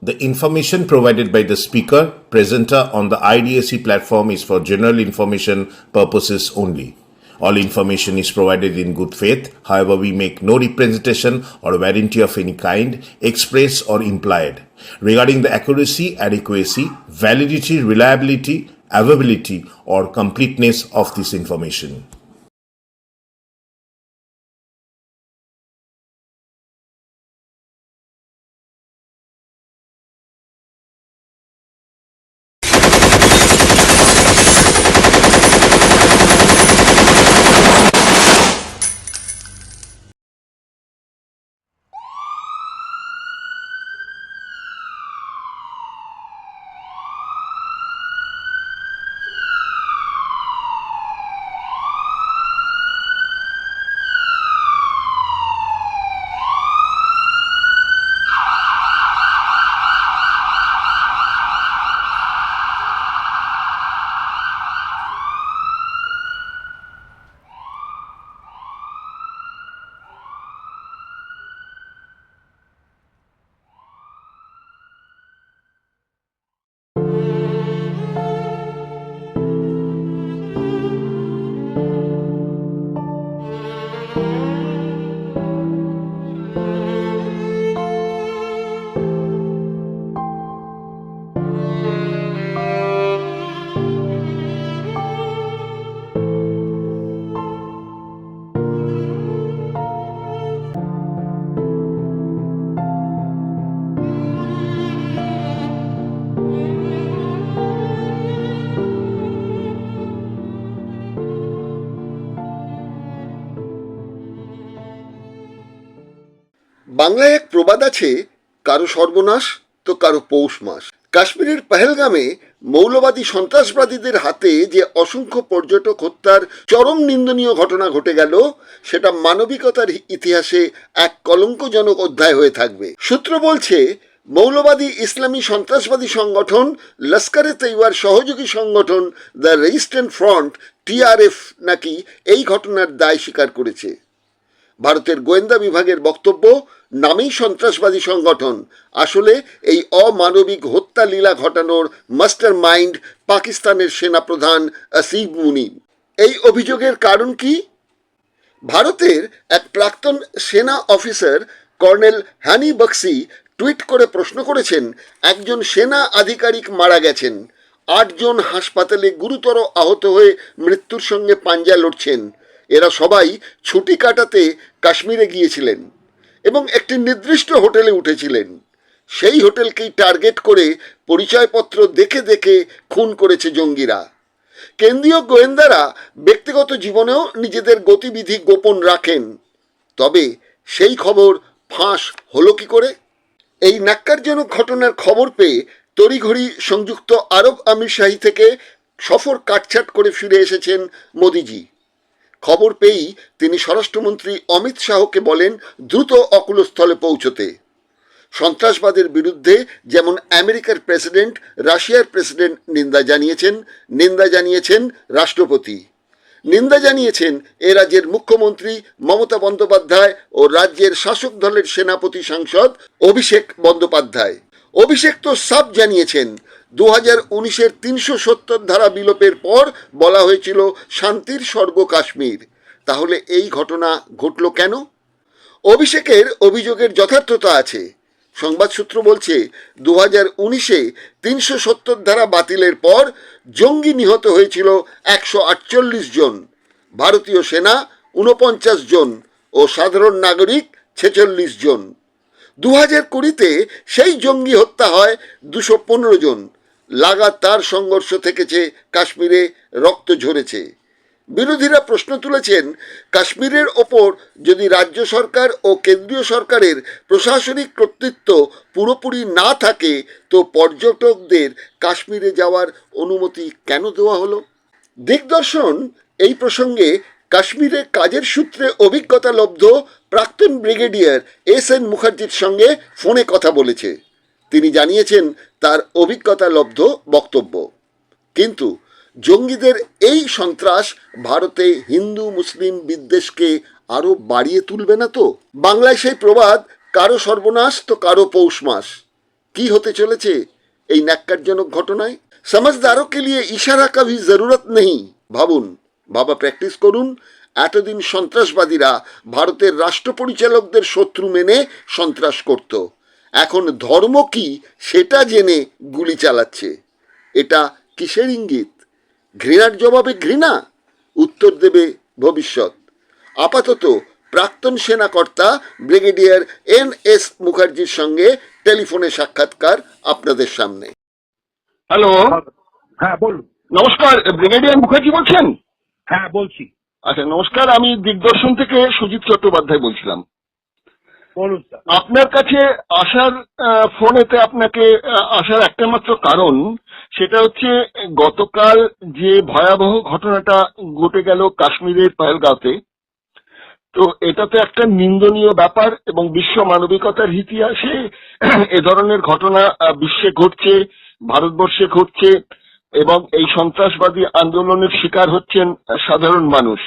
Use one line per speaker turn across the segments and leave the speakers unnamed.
The information provided by the speaker, presenter on the IDSC platform is for general information purposes only. All information is provided in good faith. However, we make no representation or warranty of any kind, express or implied, regarding the accuracy, adequacy, validity, reliability, availability, or completeness of this information.
বাংলায় এক প্রবাদ আছে, কারো সর্বনাশ তো কারো পৌষ মাস। কাশ্মীরের পহেলগামে মৌলবাদী সন্ত্রাসবাদীদের হাতে যে অসংখ্য পর্যটক হত্যার চরম নিন্দনীয় ঘটনা ঘটে গেল, সেটা মানবিকতার ইতিহাসে এক কলঙ্কজনক অধ্যায় হয়ে থাকবে। সূত্র বলছে, মৌলবাদী ইসলামী সন্ত্রাসবাদী সংগঠন লস্করে তৈয়বার সহযোগী সংগঠন দ্য রেজিস্ট্যান্ট ফ্রন্ট TRF নাকি এই ঘটনার দায় স্বীকার করেছে। ভারতের গোয়েন্দা বিভাগের বক্তব্য, নামেই সন্ত্রাসবাদী সংগঠন, আসলে এই অমানবিক হত্যা লীলা ঘটানোর মাস্টার মাইন্ড পাকিস্তানের সেনাপ্রধান আসিফ মুনিম। এই অভিযোগের কারণ কি? ভারতের এক প্রাক্তন সেনা অফিসার কর্নেল হানি বক্সি টুইট করে প্রশ্ন করেছেন, একজন সেনা আধিকারিক মারা গেছেন, 8 জন হাসপাতালে গুরুতর আহত হয়ে মৃত্যুর সঙ্গে পাঞ্জা লড়ছেন। এরা সবাই ছুটি কাটাতে কাশ্মীরে গিয়েছিলেন এবং একটি নির্দিষ্ট হোটেলে উঠেছিলেন। সেই হোটেলকেই টার্গেট করে পরিচয়পত্র দেখে দেখে খুন করেছে জঙ্গিরা। কেন্দ্রীয় গোয়েন্দারা ব্যক্তিগত জীবনেও নিজেদের গতিবিধি গোপন রাখেন, তবে সেই খবর ফাঁস হলো কি করে? এই ন্যাক্কারজনক ঘটনার খবর পেয়ে তড়িঘড়ি সংযুক্ত আরব আমিরশাহী থেকে সফর কাটছাট করে ফিরে এসেছেন মোদিজি। খবর পেয়েই তিনি স্বরাষ্ট্রমন্ত্রী অমিত শাহকে বলেন দ্রুত অকুলস্থলে পৌঁছতে। সন্ত্রাসবাদের বিরুদ্ধে যেমন আমেরিকার প্রেসিডেন্ট, রাশিয়ার প্রেসিডেন্ট নিন্দা জানিয়েছেন রাষ্ট্রপতি, নিন্দা জানিয়েছেন এ রাজ্যের মুখ্যমন্ত্রী মমতা বন্দ্যোপাধ্যায় ও রাজ্যের শাসক দলের সেনাপতি সাংসদ অভিষেক বন্দ্যোপাধ্যায়। অভিষেক তো সাফ জানিয়েছেন, 2019-এর 370 ধারা বিলোপের পর বলা হয়েছিল শান্তির স্বর্গ কাশ্মীর। তাহলে এই ঘটনা ঘটল কেন? অভিষেকের অভিযোগের যথার্থতা আছে। সংবাদ সূত্র বলছে, 2019-এ 370 ধারা বাতিলের পর জঙ্গি নিহত হয়েছিল 148 জন, ভারতীয় সেনা 49 জন ও সাধারণ নাগরিক 46 জন। 2020-তে সেই জঙ্গি হত্যা হয় 215 জন। লাগাতার সংঘর্ষ থেকেছে কাশ্মীরে, রক্ত ঝরেছে। বিরোধীরা প্রশ্ন তুলেছেন, কাশ্মীরের ওপর যদি রাজ্য সরকার ও কেন্দ্রীয় সরকারের প্রশাসনিক কর্তৃত্ব পুরোপুরি না থাকে, তো পর্যটকদের কাশ্মীরে যাওয়ার অনুমতি কেন দেওয়া হলো? দিগদর্শন এই প্রসঙ্গে কাশ্মীরে কাজের সূত্রে অভিজ্ঞতা লব্ধ প্রাক্তন ব্রিগেডিয়ার SN মুখার্জির সঙ্গে ফোনে কথা বলেছে। তিনি জানিয়েছেন তার অভিজ্ঞতা লব্ধ বক্তব্য। কিন্তু জঙ্গিদের এই সন্ত্রাস ভারতে হিন্দু মুসলিম বিদ্বেষকে আরো বাড়িয়ে তুলবে না তো? বাংলায় সেই প্রবাদ, কারো সর্বনাশ তো কারো পৌষ মাস। কি হতে চলেছে এই ন্যাক্কারজনক ঘটনায়? समझदारों के लिए इशारा का भी जरूरत नहीं। ভাবুন, ভাবা প্র্যাকটিস করুন। এতদিন সন্ত্রাসবাদীরা ভারতের রাষ্ট্র পরিচালকদের শত্রু মেনে সন্ত্রাস করত, এখন ধর্ম কি সেটা জেনে গুলি চালাচ্ছে। এটা কিসের ইঙ্গিত? ঘৃণার জবাবে ঘৃণা? উত্তর দেবে ভবিষ্যৎ। আপাতত প্রাক্তন সেনাকর্তা ব্রিগেডিয়ার NS মুখার্জির সঙ্গে টেলিফোনে সাক্ষাৎকার আপনাদের সামনে।
হ্যালো,
হ্যাঁ বলুন।
নমস্কার, ব্রিগেডিয়ার মুখার্জি বলছেন?
হ্যাঁ বলছি।
আচ্ছা, নমস্কার, আমি দিগদর্শন থেকে সুজিত চট্টোপাধ্যায় বলছিলাম।
বলুন স্যার।
আপনার কাছে আসার ফোনেতে আপনাকে আসার একটা মাত্র কারণ, সেটা হচ্ছে গতকাল যে ভয়াবহ ঘটনাটা ঘটে গেল কাশ্মীরের পহেলগাঁওতে। তো এটা তো একটা নিন্দনীয় ব্যাপার এবং বিশ্ব মানবিকতার ইতিহাসে এ ধরনের ঘটনা বিশ্বে ঘটছে, ভারতবর্ষে ঘটছে এবং এই সন্ত্রাসবাদী আন্দোলনের শিকার হচ্ছেন সাধারণ মানুষ।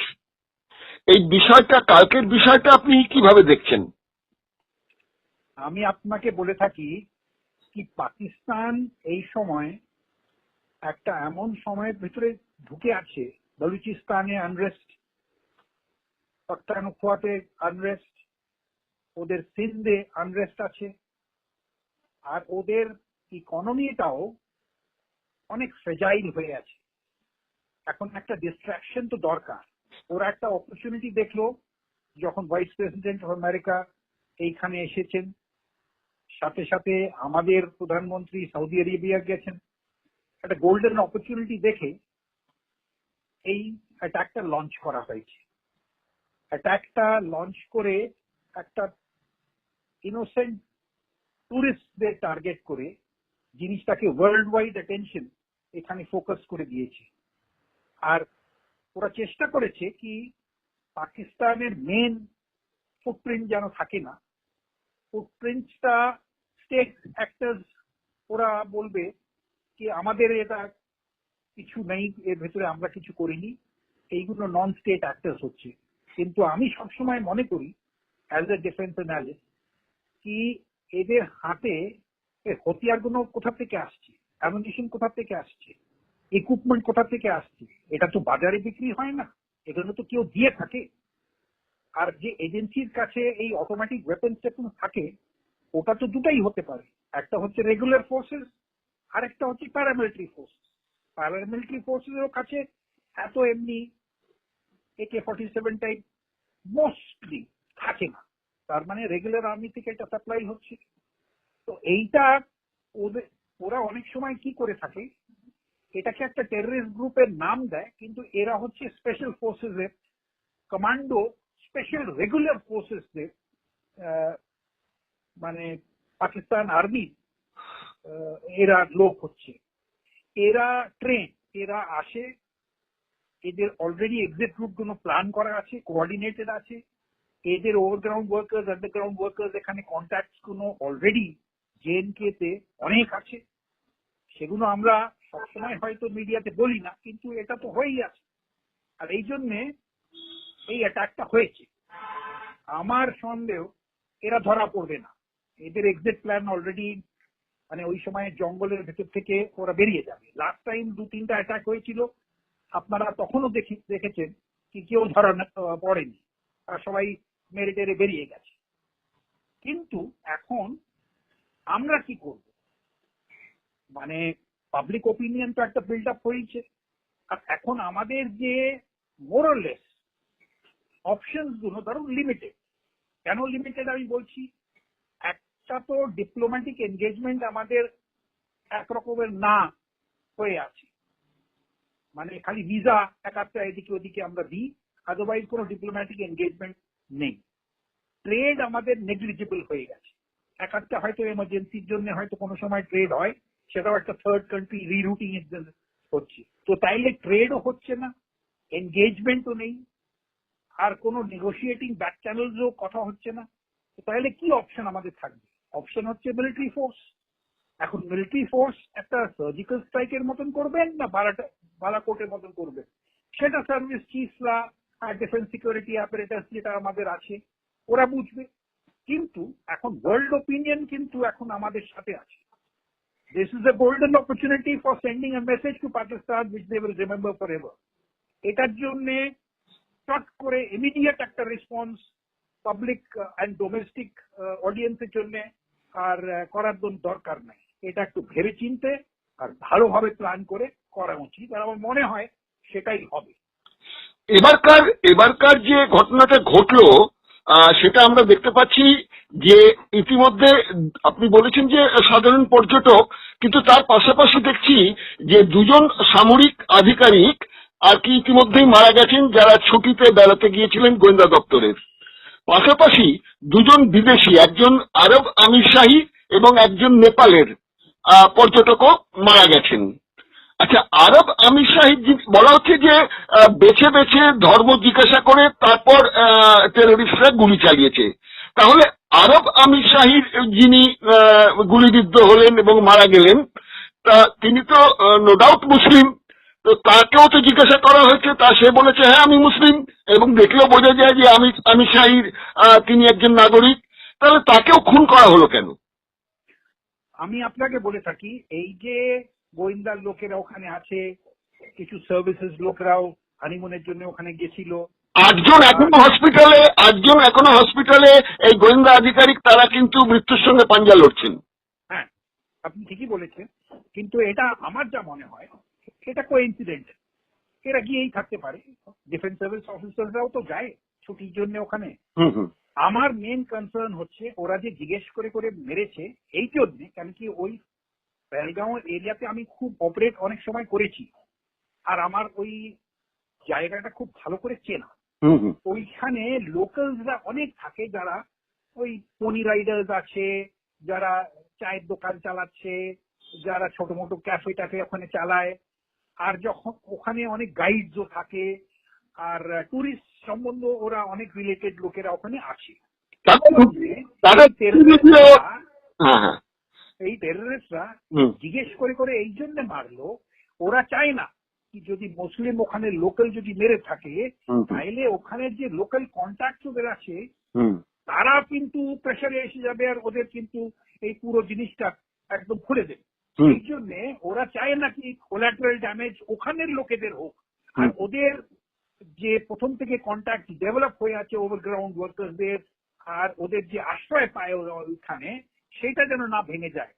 এই বিষয়টা, কালকের বিষয়টা আপনি কিভাবে দেখছেন?
আমি আপনাকে বলে থাকি কি পাকিস্তান এই সময় একটা এমন সময়ের ভিতরে ঢুকে আছে, বলুচিস্তানে আনরেস্ট, পখতানখোয়াতে আনরেস্ট, ওদের সিন্ধে আনরেস্ট আছে, আর ওদের ইকোনমিটাও অনেক ফ্রেজাইল হয়ে আছে। এখন একটা ডিস্ট্রাকশন তো দরকার। ওরা একটা অপরচুনিটি দেখলো যখন ভাইস প্রেসিডেন্ট অফ আমেরিকা এইখানে এসেছেন, সাথে সাথে আমাদের প্রধানমন্ত্রী সৌদি আরবিয়া গেছেন, একটা গোল্ডেন অপরচুনিটি দেখে এই অ্যাটাকটা লঞ্চ করা হয়েছে। অ্যাটাকটা লঞ্চ করে একটা ইনোসেন্ট টুরিস্টদের টার্গেট করে জিনিসটাকে ওয়ার্ল্ড ওয়াইড অ্যাটেনশন এখানে ফোকাস করে দিয়েছে। আর ওরা চেষ্টা করেছে কি পাকিস্তানের মেন ফুটপ্রিন্ট যেন থাকে না। ফুটপ্রিন্টটা স্টেট অ্যাক্টরস, ওরা বলবে কি আমাদের এটা কিছু নেই, এর ভেতরে আমরা কিছু করিনি, এইগুলো নন স্টেট অ্যাক্টরস হচ্ছে। কিন্তু আমি সবসময় মনে করি অ্যাজ এ ডিফেন্স অ্যানালিস্ট কি এদের হাতে হতিয়ার গুলো কোথা থেকে আসছে, অ্যামুনিশন কোথা থেকে আসছে, ইকুইপমেন্ট কোথা থেকে আসছে, এটা তো বাজারে বিক্রি হয় না, এগুলো তো কেউ দিয়ে থাকে। আর যে এজেন্সির কাছে এই অটোমেটিক ওয়েপন থাকে, ওটা তো দুটাই হতে পারে, একটা হচ্ছে রেগুলার ফোর্সেস আর একটা হচ্ছে প্যারামিলিটারি ফোর্স। প্যারামিলিটারি ফোর্সের কাছে এত এমনি AK-47 টাইপ মোস্টলি থাকে না, তার মানে রেগুলার আর্মি থেকে এটা সাপ্লাই হচ্ছে। তো এইটা ওরা অনেক সময় কি করে থাকে, এটাকে একটা টেররিস্ট গ্রুপের নাম দেয়, কিন্তু এরা হচ্ছে স্পেশাল ফোর্সেস এর কমান্ডো, স্পেশাল রেগুলার ফোর্সেস এর মানে পাকিস্তান আর্মি এরা লোক হচ্ছে। এরা ট্রেন, এরা আসে, এদের অলরেডি এক্সিট রুট গুলো প্ল্যান করা আছে, কোঅর্ডিনেটেড আছে, এদের ওভারগ্রাউন্ড ওয়ার্কার্স, আন্ডারগ্রাউন্ড ওয়ার্কার্স এখানে কন্ট্যাক্টস গুলো অলরেডি JNK তে অনেক আছে। সেগুলো আমরা সবসময় হয়তো মিডিয়াতে বলি না, কিন্তু এটা তো হয়েই আছে। আর এই জন্যে এই অ্যাটাকটা হয়েছে। আমার সন্দেহ এরা ধরা পড়বে না, এদের এক্সিট প্ল্যান অলরেডি, মানে ওই সময় জঙ্গলের ভেতর থেকে ওরা বেরিয়ে যাবে। লাস্ট টাইম 2-3টা অ্যাটাক হয়েছিল, আপনারা তখনও দেখেছেন কি কেউ ধরা পড়েনি, আর সবাই মেরে টেরে বেরিয়ে গেছে। কিন্তু এখন আমরা কি করব, মানে পাবলিক ওপিনিয়ন তো একটা বিল্ড আপ হয়েছে, আর এখন আমাদের যে মোরলেস অপশনস গুলো ধরো লিমিটেড। কেন লিমিটেড আমি বলছি, একটা তো ডিপ্লোম্যাটিক এনগেজমেন্ট আমাদের একরকমের না হয়ে আছে, মানে খালি ভিসা একটা এদিকে ওদিকে আমরা দিই, আদারওয়াইজ কোনো ডিপ্লোম্যাটিক এনগেজমেন্ট নেই। ট্রেড আমাদের নেগলিজিবল হয়ে গেছে। একটা হয়তো এমার্জেন্সির জন্য হয়তো কোনো সময় ট্রেড হয়, সেটাও একটা থার্ড কান্ট্রি রিরুটিং এর জন্য হচ্ছে। তো তাইলে ট্রেডও হচ্ছে না, এনগেজমেন্টও নেই, আর কোনো নেগোসিয়েটিং ব্যাক চ্যানেলসও কথা হচ্ছে না। তো তাহলে কি অপশন আমাদের থাকবে? অপশন হচ্ছে মিলিটারি ফোর্স। এখন মিলিটারি ফোর্স একটা সার্জিক্যাল স্ট্রাইকের মতন করবেন না বালাকোটের মতন করবেন, সেটা সার্ভিস চিফরা আর ডিফেন্স সিকিউরিটি অ্যাপারেটাস যেটা আমাদের আছে ওরা বুঝবে। কিন্তু এখন ওয়ার্ল্ড ওপিনিয়ন কিন্তু এখন আমাদের সাথে আছে। This is a golden opportunity for sending a message to Pakistan which they will remember forever. এটার জন্য চট করে ইমিডিয়েট একটা রেসপন্স পাবলিক অ্যান্ড ডোমেস্টিক অডিয়েন্সের জন্য আর করার দরকার নাই। এটা একটু ভেবে চিনতে আর ভালোভাবে প্ল্যান করে করা উচিত, আর আমার মনে হয় সেটাই হবে।
এবারকার যে ঘটনাটা ঘটলো সেটা আমরা দেখতে পাচ্ছি যে ইতিমধ্যে আপনি বলেছেন যে সাধারণ পর্যটক, কিন্তু তার পাশাপাশি দেখছি যে দুজন সামরিক আধিকারিক আর কি ইতিমধ্যেই মারা গেছেন, যারা ছুটিতে বেড়াতে গিয়েছিলেন গোয়েন্দা দপ্তরের। পাশাপাশি দুজন বিদেশি, একজন আরব আমিরশাহী এবং একজন নেপালের পর্যটকও মারা গেছেন। আচ্ছা, আরব আমিরশাহী বলা হচ্ছে যে বেছে বেছে ধর্ম জিজ্ঞাসা করে তারপর টেররিস্টরা গুলি চালিয়েছে। তাহলে আরব আমিরশাহীর যিনি গুলিবিদ্ধ হলেন এবং মারা গেলেন, তা তিনি তো নো ডাউট মুসলিম, তো তাকেও তো জিজ্ঞাসা করা হয়েছে, তা সে বলেছে হ্যাঁ আমি মুসলিম, এবং দেখলেও বোঝা যায় যে আমিরশাহীর তিনি একজন নাগরিক। তাহলে তাকেও খুন করা হলো কেন?
আমি আপনাকে বলে থাকি, এই যে গোয়েন্দার লোকেরা ওখানে আছে, কিছু সার্ভিসেস লোকরাও হানিমুনের জন্য ওখানে গেছিল,
আটজন এখনো হসপিটালে এই গোয়েন্দা আধিকারিক, তারা কিন্তু মৃত্যুর সঙ্গে পাঞ্জা লড়ছেন।
হ্যাঁ, আপনি ঠিকই বলেছেন, কিন্তু এটা আমার যা মনে হয় এটা কোইন্সিডেন্ট, এরা গিয়েই থাকতে পারে। ডিফেন্স সার্ভিস অফিসাররাও তো যায় ছুটির জন্য ওখানে। আমার মেন কনসার্ন হচ্ছে ওরা যে জিজ্ঞেস করে করে মেরেছে এই জন্য, কেন কি ওই পেহেলগাঁও এরিয়াতে আমি খুব অপারেট অনেক সময় করেছি, আর আমার ওই জায়গাটা খুব ভালো করে চেনা। ওইখানে লোকালসরা অনেক থাকে, যারা ওই পনি রাইডার্স আছে, যারা চায়ের দোকান চালাচ্ছে, যারা ছোট মোটো ক্যাফে ট্যাফে ওখানে চালায়, আর যখন ওখানে অনেক গাইডও থাকে, আর টুরিস্ট সম্বন্ধ ওরা অনেক রিলেটেড লোকেরা ওখানে আছে। এই টেররিস্টরা জিজ্ঞেস করে করে এই জন্য মারলো, ওরা চায় না কি যদি মুসলিম ওখানে লোকাল যদি মেরে থাকে, তাহলে ওখানে যে লোকাল কন্ট্যাক্ট ওদের আছে তারা কিন্তু প্রেশারে এসে যাবে, আর ওদের কিন্তু এই পুরো জিনিসটা একদম খুলে দেবে। এই জন্য ওরা চায় না কি কোলাটারাল ড্যামেজ ওখানের লোকেদের হোক, আর ওদের যে প্রথম থেকে কন্ট্যাক্ট ডেভেলপ হয়ে আছে ওভারগ্রাউন্ড ওয়ার্কারদের, আর ওদের যে আশ্রয় পায় ওখানে, সেটা যেন না ভেঙে যায়।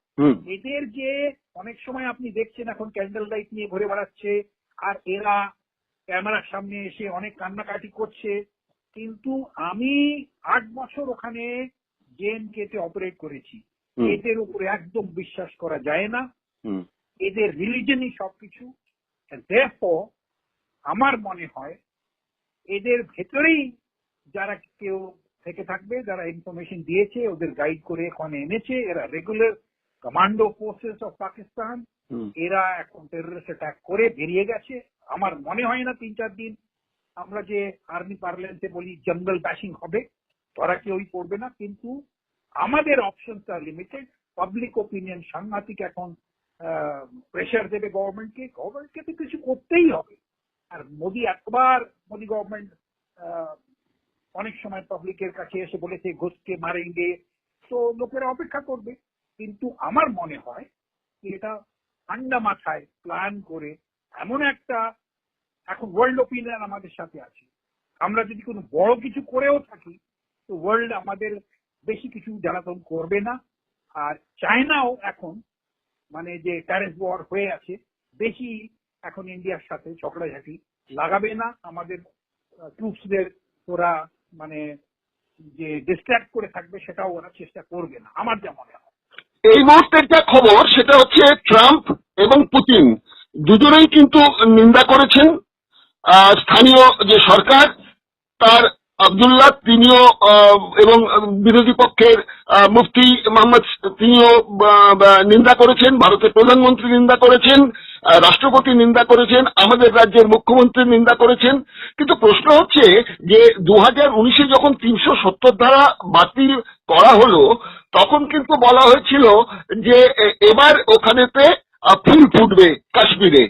এদের যে অনেক সময় আপনি দেখছেন এখন ক্যান্ডেল লাইট নিয়ে ঘুরে বেড়াচ্ছে, আর এরা ক্যামেরার সামনে এসে অনেক কান্নাকাটি করছে, কিন্তু আমি 8 বছর ওখানে জেএনকে অপারেট করেছি, এদের উপরে একদম বিশ্বাস করা যায় না, এদের রিলিজনই সবকিছু। therefore আমার মনে হয় এদের ভেতরেই যারা কেউ থেকে থাকবে, যারা ইনফরমেশন দিয়েছে, ওদের গাইড করে ওখানে এনেছে, এরা regular commando forces of Pakistan, এরা এখন টেররিস্ট অ্যাটাক করে বেরিয়ে গেছে। আমার মনে হয় না 3-4 দিন আমরা যে আর্মি পার্লেন্সে বলি জঙ্গল ব্যাশিং হবে, ধরা কেউই পড়বে না, কিন্তু আমাদের অপশনটা লিমিটেড। পাবলিক ওপিনিয়ন সাংঘাতিক এখন প্রেশার দেবে গভর্নমেন্টকে তো কিছু করতেই হবে। আর মোদি গভর্নমেন্ট অনেক সময় পাবলিকের কাছে এসে বলেছে ঘুষকে মারেঙ্গে, তো লোকেরা অপেক্ষা করবে। কিন্তু আমার মনে হয় এটা ঠান্ডা মাথায় প্ল্যান করে এমন একটা, এখন ওয়ার্ল্ড ওপিনিয়ন আমাদের সাথে আছে, আমরা যদি কোনো বড় কিছু করেও থাকি তো ওয়ার্ল্ড আমাদের বেশি কিছু জ্বালাতন করবে না। আর চায়নাও এখন মানে যে টেররিস্ট ওয়ার হয়ে আছে, বেশি এখন ইন্ডিয়ার সাথে ঝগড়াঝাটি লাগাবে না। আমাদের ট্রুপসদের ওরা মানে যে ডিস্ট্র্যাক্ট করে থাকবে সেটাও ওরা চেষ্টা করবে না, আমার যা মনে হয়।
এই মুহূর্তের যা খবর সেটা হচ্ছে ট্রাম্প এবং পুতিন দুজনেই কিন্তু নিন্দা করেছেন স্থানীয় যে সরকার, তার আব্দুল্লাহ তিনিও, এবং বিরোধী পক্ষের মুফতি মোহাম্মদ তিনিও নিন্দা করেছেন, ভারতের প্রধানমন্ত্রী নিন্দা করেছেন, রাষ্ট্রপতি নিন্দা করেছেন, আমাদের রাজ্যের মুখ্যমন্ত্রী নিন্দা করেছেন। কিন্তু প্রশ্ন হচ্ছে যে 2019-এ যখন 370 ধারা বাতিল করা হলো, তখন কিন্তু বলা হয়েছিল যে এবার ওখানেতে ফুল ফুটবে কাশ্মীরে,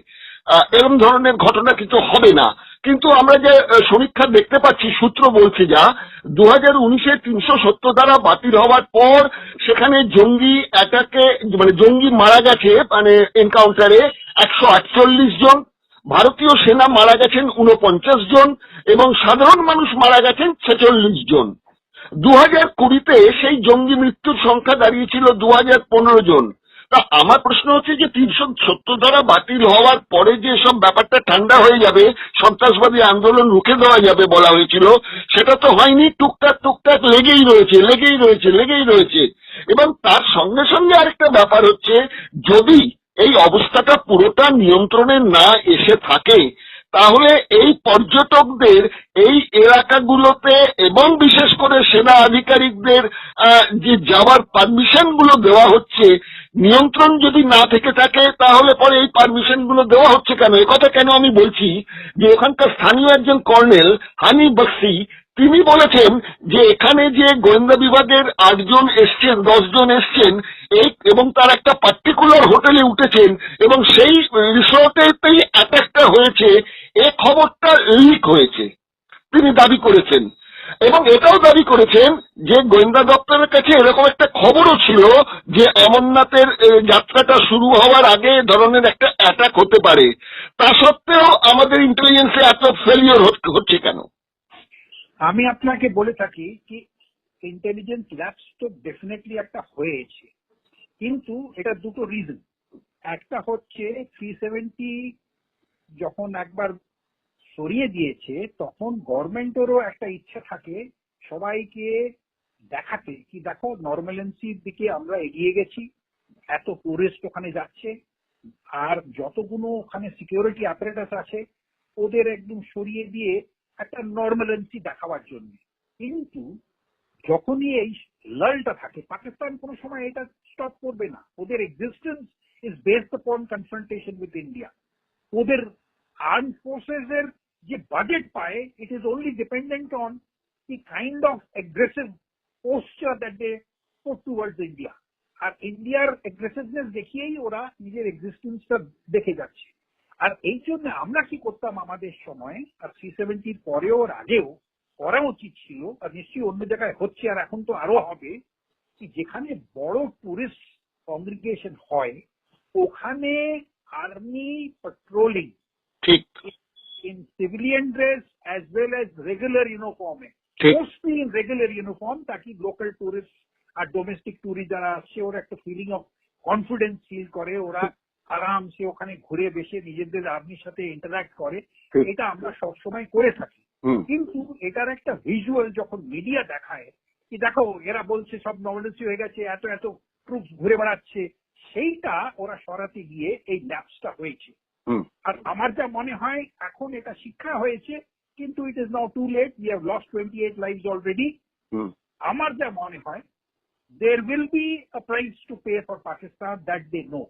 এরকম ধরনের ঘটনা কিছু হবে না। কিন্তু আমরা যে সমীক্ষা দেখতে পাচ্ছি, সূত্র বলছে যা 2019-এর 370 ধারা বাতিল হওয়ার পর সেখানে জঙ্গি অ্যাটাকে মানে জঙ্গি মারা গেছে মানে এনকাউন্টারে 148 জন, ভারতীয় সেনা মারা গেছেন 49 জন এবং সাধারণ মানুষ মারা গেছেন 46 জন। 2020-তে সেই জঙ্গি মৃত্যুর সংখ্যা দাঁড়িয়েছিল 2015 জন। তা আমার প্রশ্ন হচ্ছে যে 370 ধারা বাতিল হওয়ার পরে যে সব ব্যাপারটা ঠান্ডা হয়ে যাবে, সন্ত্রাসবাদী আন্দোলন রুখে দেওয়া যাবে বলা হয়েছিল, সেটা তো হয়নি। টুকটাক টুকটাক লেগেই রয়েছে। এবং তার সঙ্গে সঙ্গে আরেকটা ব্যাপার হচ্ছে, যদি এই অবস্থাটা পুরোটা নিয়ন্ত্রণে না এসে থাকে তাহলে এই পর্যটকদের এই এলাকাগুলোতে এবং বিশেষ করে সেনা আধিকারিকদের যে যাওয়ার পারমিশন গুলো দেওয়া হচ্ছে, নিয়ন্ত্রণ যদি না থেকে থাকে তাহলে পরে এই পারমিশন গুলো দেওয়া হচ্ছে কেন? একথা কেন আমি বলছি যে ওখানকার স্থানীয় একজন কর্নেল হানি বক্সি তিনি বলেছেন যে এখানে যে গোয়েন্দা বিভাগের 8 জন এসছেন, 10 জন এসছেন এবং তার একটা পার্টিকুলার হোটেলে উঠেছেন এবং সেই রিসোর্টেতেই অ্যাটাকটা হয়েছে, এ খবরটা লিক হয়েছে তিনি দাবি করেছেন। এবং এটাও দাবি করেছেন যে গোয়েন্দা দপ্তরের কাছে এরকম একটা খবরও ছিল যে অমরনাথের যাত্রাটা শুরু হওয়ার আগে এ ধরনের একটা অ্যাটাক হতে পারে। তা সত্ত্বেও আমাদের ইন্টেলিজেন্সে এত ফেলিওর হচ্ছে কেন?
আমি আপনাকে বলে থাকি কি ইন্টেলিজেন্স ল্যাপস তো ডেফিনেটলি একটা হয়েছে, কিন্তু এটা দুটো রিজন। একটা হচ্ছে 370 যখন একবার সরিয়ে দিয়েছে তখন গভর্নমেন্টেরও একটা ইচ্ছা থাকে সবাইকে দেখাতে কি দেখো নর্মালেন্সির দিকে আমরা এগিয়ে গেছি, এত টুরিস্ট ওখানে যাচ্ছে, আর যতগুলো ওখানে সিকিউরিটি অ্যাপারেটাস আছে ওদের একদম সরিয়ে দিয়ে একটা নর্মালেন্সি দেখাবার জন্য। কিন্তু যখনই এই লালটা থাকে, পাকিস্তান কোনো সময় এটা স্টপ করবে না। ওদের existence is based on confrontation with India. ওদের আর্ম ফোর্সেস এর যে বাজেট পায়, it is only dependent on the kind of aggressive posture that they put towards India. আর ইন্ডিয়ার এগ্রেসিভনেস দেখিয়েই ওরা নিজের এক্সিস্টেন্সটা দেখে যাচ্ছে। আর এই জন্য আমরা কি করতাম আমাদের সময়, আর 370 পরেও ওর আগেও করা উচিত ছিল, আর নিশ্চয়ই অন্য জায়গায় হচ্ছে আর এখন তো আরো হবে, কি যেখানে বড় টুরিস্ট কংগ্রিগেশন হয় ওখানে আর্মি পেট্রোলিং
ঠিক
in civilian dress as well as regular uniform, mostly in regular uniform, ताकि local tourists আর domestic tourists যারা আসছে ওরা একটা ফিলিং অফ কনফিডেন্স ফিল করে, ওরা আরামসে ওখানে ঘুরে বেশে নিজেদের আর্মির সাথে ইন্টারাক্ট করে। এটা আমরা সবসময় করে থাকি। কিন্তু এটার একটা ভিজুয়াল যখন মিডিয়া দেখায় কি দেখো এরা বলছে সব নর্মালিটি হয়ে গেছে, এত এত ট্রুপস ঘুরে বেড়াচ্ছে, সেইটা ওরা সরাতে গিয়ে এই ল্যাপসটা হয়েছে। আর আমার যা মনে হয় এখন এটা শিক্ষা হয়েছে, কিন্তু it is now too late, we have lost 28 lives already. আমার যা মনে হয় there will be a price to pay for Pakistan that they know.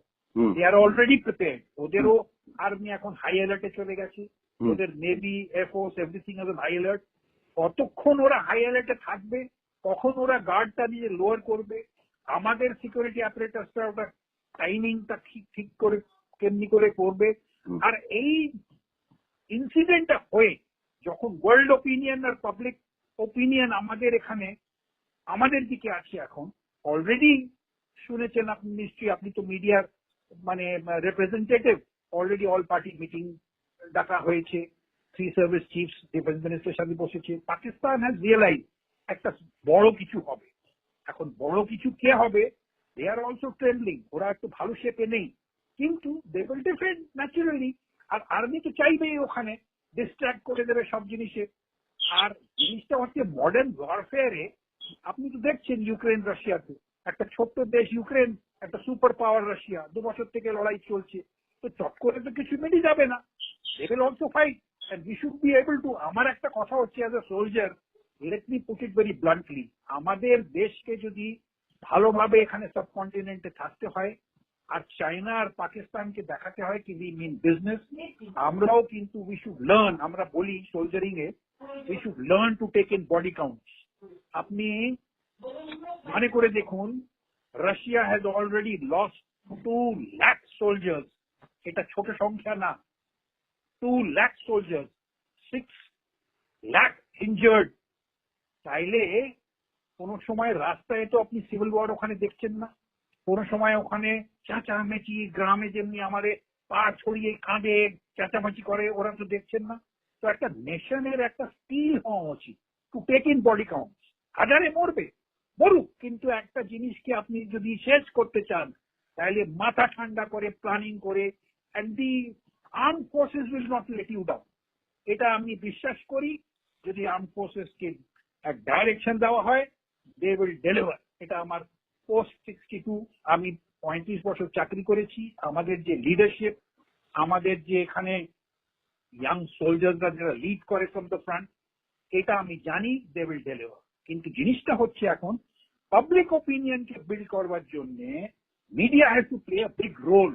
They are already prepared. ওদেরও আর্মি এখন হাই অ্যালার্টে চলে গেছে, ওদের navy, air force, everything is high alert. কতক্ষণ ওরা হাই অ্যালার্টে থাকবে, কখন ওরা গার্ডটা নিয়ে লোয়ার করবে, আমাদের সিকিউরিটি অ্যাপারেটাসটা ওটা টাইমিংটা ঠিক করে কেমনি করে করবে। আর এই ইনসিডেন্টটা হয়ে যখন ওয়ার্ল্ড ওপিনিয়ন আর পাবলিক ওপিনিয়ন আমাদের এখানে আমাদের দিকে আছে, এখন অলরেডি শুনেছেন আপনি নিশ্চয়ই, আপনি তো মিডিয়ার মানে representative, already all party meeting ডাকা হয়েছে, 3 সার্ভিস চিফস ডিফেন্স মিনিস্টারের সাথে বসেছে। পাকিস্তান হ্যাজ রিয়েলাইজ একটা বড় কিছু হবে। এখন বড় কিছু কে হবে, দে আর অলসো ট্রেন্ডলিং, ওরা একটু ভালো শেপে নেই, কিন্তু দে উইল ডিফেন্ড ন্যাচুরালি। আর আর্মি তো চাইবেই ওখানে ডিস্ট্র্যাক্ট করে দেবে সব জিনিসে। আর জিনিসটা হচ্ছে মডার্ন ওয়ারফেয়ারে আপনি তো দেখছেন ইউক্রেন রাশিয়াতে, একটা ছোট্ট দেশ ইউক্রেন, একটা সুপার পাওয়ার রাশিয়া, 2 বছর থেকে লড়াই চলছে, তো চট করে তো কিছু মিটে যাবে না। They will also fight and we should be able to. আমার একটা কথা হচ্ছে as a soldier, let me put it very bluntly, আমাদের দেশকে যদি ভালোভাবে এখানে সাবকন্টিনেন্টে থাকতে হয় আর চায়না আর পাকিস্তানকে দেখাতে হয় কি উই মিন বিজনেস, আমরাও কিন্তু উই শুড লার্ন, আমরা বলি সোলজারিং এ we should learn to take in body counts. আপনি মনে করে দেখুন, Russia has already lost 2 lakh soldiers, এটা ছোট সংখ্যা না, 2 লাখ সোলজার্স। 6 lakh injured, তাইলে কোন সময় রাস্তায় তো আপনি সিভিল ওয়ার ওখানে দেখছেন না, কোন সময় ওখানে চেঁচামেচি, গ্রামে যেমনি আমাদের পা ছড়িয়ে কাঁদে চেঁচামেচি করে, ওরা তো দেখছেন না। তো একটা নেশনের একটা স্কিল হওয়া উচিত to take in body count. হাজারে মরবে, মরুক, কিন্তু একটা জিনিসকে আপনি যদি শেষ করতে চান তাহলে মাথা ঠান্ডা করে প্ল্যানিং করে, and the arm forces will not let you down. এটা আমি বিশ্বাস করি, যদি আর্ম ফোর্সেস কে এক ডাইরেকশন দেওয়া হয়, দে উইল ডেলিভার। এটা আমার পোস্ট 62, আমি 35 বছর চাকরি করেছি, আমাদের যে লিডারশিপ, আমাদের যে এখানে ইয়াং সোলজাররা যারা লিড করে ফ্রম দ্য ফ্রন্ট, এটা আমি জানি দে উইল ডেলিভার। কিন্তু জিনিসটা হচ্ছে এখন পাবলিক ওপিনিয়নকে বিল্ড করবার জন্য media has to play a big role,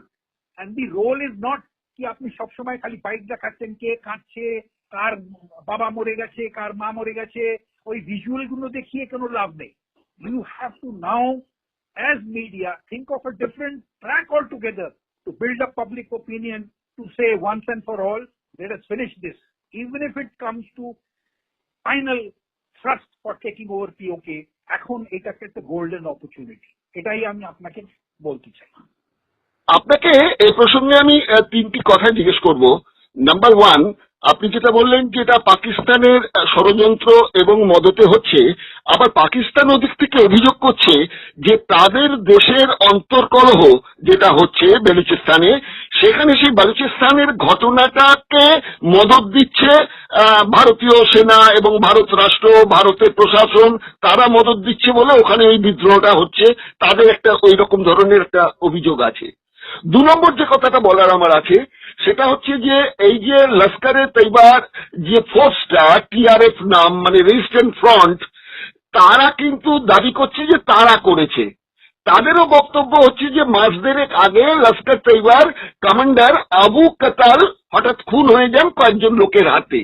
and the role is not কি আপনি সবসময় খালি বাইক দেখাচ্ছেন, কে কাঁদছে, কার বাবা মরে গেছে, কার মা মরে গেছে, ওই ভিজুয়াল গুলো দেখিয়ে কোনো লাভ নেই। You have to now as media think of a different track altogether to build up public opinion, to say once and for all, let us finish this, even if it comes to final thrust for taking over POK. এখন এটাকে একটা golden opportunity, এটাই আমি আপনাকে বলতে চাই।
আপনাকে এই প্রসঙ্গে আমি তিনটি কথা জিজ্ঞেস করব। নাম্বার ওয়ান, আপনি যেটা বললেন যে এটা পাকিস্তানের ষড়যন্ত্র এবং মদতে হচ্ছে, আবার পাকিস্তান ওদিক থেকে অভিযোগ করছে যে তাদের দেশের অন্তর্কলহ যেটা হচ্ছে বেলুচিস্তানে, সেখানে সেই বালুচিস্তানের ঘটনাটাকে মদত দিচ্ছে ভারতীয় সেনা এবং ভারত রাষ্ট্র, ভারতের প্রশাসন, তারা মদত দিচ্ছে বলে ওখানে ওই বিদ্রোহটা হচ্ছে, তাদের একটা ওই রকম ধরনের একটা অভিযোগ আছে। 2 নম্বর যে কথাটা বলার আমার আছে সেটা হচ্ছে যে এই যে লস্করে তৈবার যে ফোর্সটা, TRF নাম, মানে রেজিস্ট্যান্ট ফ্রন্ট, তারা কিন্তু দাবি করছে যে তারা করেছে। তাদেরও বক্তব্য হচ্ছে যে মাস দেড়েক আগে লস্কর তৈবার কমান্ডার আবু কাতাল হঠাৎ খুন হয়ে যান কয়েকজন লোকের হাতে,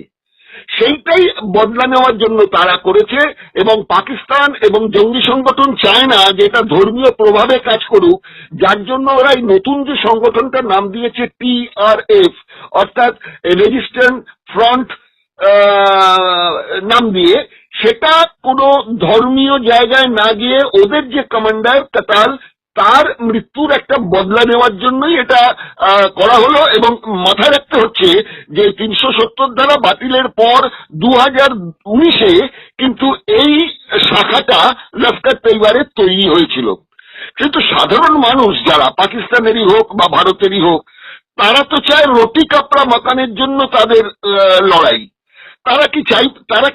সেইটাই বদলা নেওয়ার জন্য তারা করেছে। এবং পাকিস্তান এবং জঙ্গি সংগঠন চায় না যে এটা ধর্মীয় প্রভাবে কাজ করুক, যার জন্য ওরা এই নতুন যে সংগঠনটার নাম দিয়েছে TRF, অর্থাৎ রেজিস্ট্যান্ট ফ্রন্ট নাম দিয়ে, সেটা কোনো ধর্মীয় জায়গায় না গিয়ে ওদের যে কমান্ডার কাতাল, তার মৃত্যুর একটা বদলা নেওয়ার জন্যই এটা করা হলো। এবং মাথায় রাখতে হচ্ছে যে 370 ধারা বাতিলের পর 2019-এ কিন্তু এই শাখাটা লস্কর তৈবারে তৈরি হয়েছিল। কিন্তু সাধারণ মানুষ যারা পাকিস্তানেরই হোক বা ভারতেরই হোক, তারা তো চায় রুটি কাপড়া মাকানের জন্য তাদের লড়াই। তারা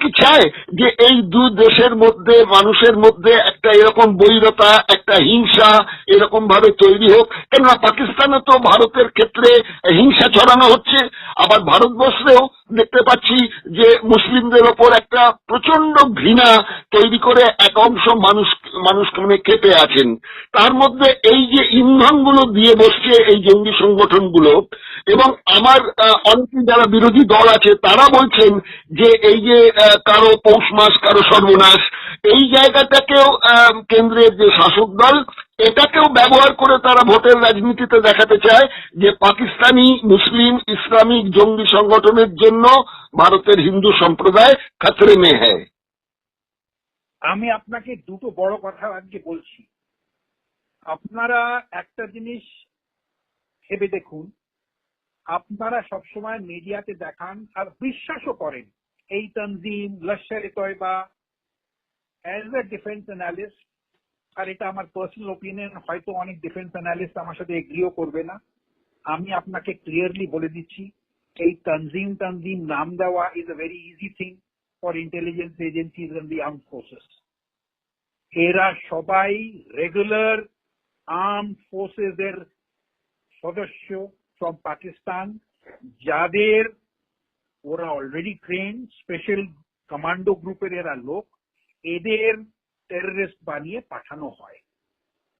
কি চায় যে এই দুই দেশের মধ্যে মানুষের মধ্যে একটা এরকম বৈরতা, একটা হিংসা এরকম ভাবে তৈরি হোক? কেননা পাকিস্তানে তো ভারতের ক্ষেত্রে হিংসা ছড়ানো হচ্ছে, আবার ভারতবর্ষেও দেখতে পাচ্ছি যে মুসলিমদের ওপর একটা প্রচন্ড ঘৃণা তৈরি করে এক অংশ মানুষ মানে খেপে আছেন। তার মধ্যে এই যে ইন্ধনগুলো দিয়ে বসছে এই জঙ্গি সংগঠনগুলো, এবং আমার অনেকে যারা বিরোধী দল আছে তারা বলছেন যে এই যে কারো পৌষ মাস কারো সর্বনাশ, এই জায়গাটাকেও কেন্দ্রের যে শাসক দল এটাকেও ব্যবহার করে তারা ভোটের রাজনীতিতে দেখাতে চায় যে পাকিস্তানি মুসলিম ইসলামিক জঙ্গি সংগঠনের জন্য ভারতের হিন্দু সম্প্রদায় খতরে মে হ্যায়।
আমি আপনাকে দুটো বড় কথা আজকে বলছি। আপনারা একটা জিনিস ভেবে দেখুন, আপনারা সবসময় মিডিয়াতে দেখান আর বিশ্বাসও করেন এই তনজিম Lashkar-e তয়বা as a defence analyst, আর এটা আমার পার্সোনাল ওপিনিয়ন, হয়তো অনেক ডিফেন্স অ্যানালিস্ট আমার সাথে এগ্রিও করবে না। আমি আপনাকে ক্লিয়ারলি বলে দিচ্ছি, এই তনজিম নাম দেওয়া is a very easy thing for intelligence agencies and the armed forces. এরা সবাই রেগুলার আর্মড ফোর্সেস এর সদস্য ফ্রম পাকিস্তান, যাদের ওরা অলরেডি ট্রেন স্পেশাল কমান্ডো গ্রুপের এরা লোক, এদের টেররিস্ট বানিয়ে পাঠানো হয়,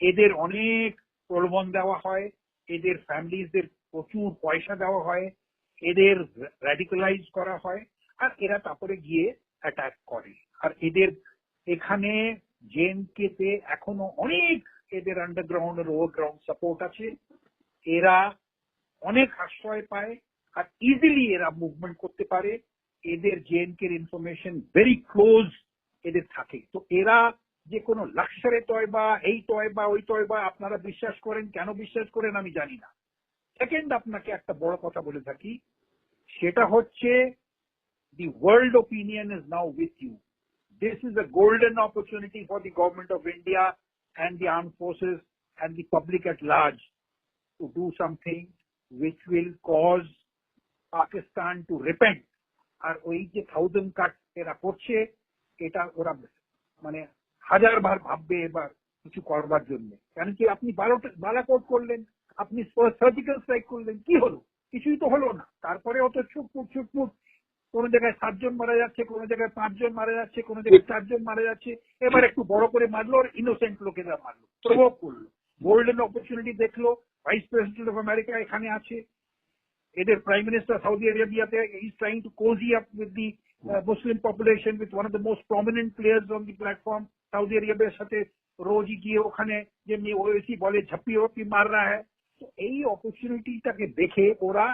এদের অনেক প্রলোভন দেওয়া হয়, এদের ফ্যামিলিজদের প্রচুর পয়সা দেওয়া হয়, এদের র্যাডিক্যালাইজ করা হয়, আর এরা তারপরে গিয়ে অ্যাটাক করে। আর এদের এখানে জেএনকে এখনো অনেক এদের আন্ডারগ্রাউন্ড আর ওভারগ্রাউন্ড সাপোর্ট আছে, এরা অনেক আশ্রয় পায় আর ইজিলি এরা মুভমেন্ট করতে পারে। এদের জেএনকে ইনফরমেশন ভেরি ক্লোজ এদের থাকে। তো এরা যে কোনো লাক্সারে তয়বা, এই তয়বা, ওই তয়বা আপনারা বিশ্বাস করেন, কেন বিশ্বাস করেন আমি জানি না। সেকেন্ড, আপনাকে একটা বড় কথা বলে থাকি, সেটা হচ্ছে the world opinion is now with you. This is a golden opportunity for the government of India and the armed forces and the public at large to do something which will cause Pakistan to repent. আর ওই যে 1000 কাট এরা করছে, এটা ওরা মানে হাজারবার ভাববে এবার কিছু করবার জন্য। কারণ কি, আপনি বালাকোট করলেন, আপনি সার্জিক্যাল স্ট্রাইক করলেন, কি হলো? কিছুই তো হলো না। তারপরে অত ছুটমুট কোন জায়গায় 7 জন মারা যাচ্ছে, কোন জায়গায় 5 জন মারা যাচ্ছে, কোন জায়গায় 4 জন মারা যাচ্ছে। এবার একটু বড় করে মারলো, আর ইনোসেন্ট লোকেরা মারলো, প্রভোগ করলো। গোল্ডেন অপরচুনিটি দেখলো, ভাইস প্রেসিডেন্ট অফ আমেরিকা এখানে আছে, এদের প্রাইম মিনিস্টার সৌদি আরবিয়াতে, he is trying to cozy up with the Muslim population, with one of the most prominent players on the platform. Saudi আরবিয়ার সাথে রোজই গিয়ে ওখানে যেমনি ওএসি বলে ঝাঁপিয়ে মার রা হ্যায়। তো এই অপরচুনিটিটাকে দেখে ওরা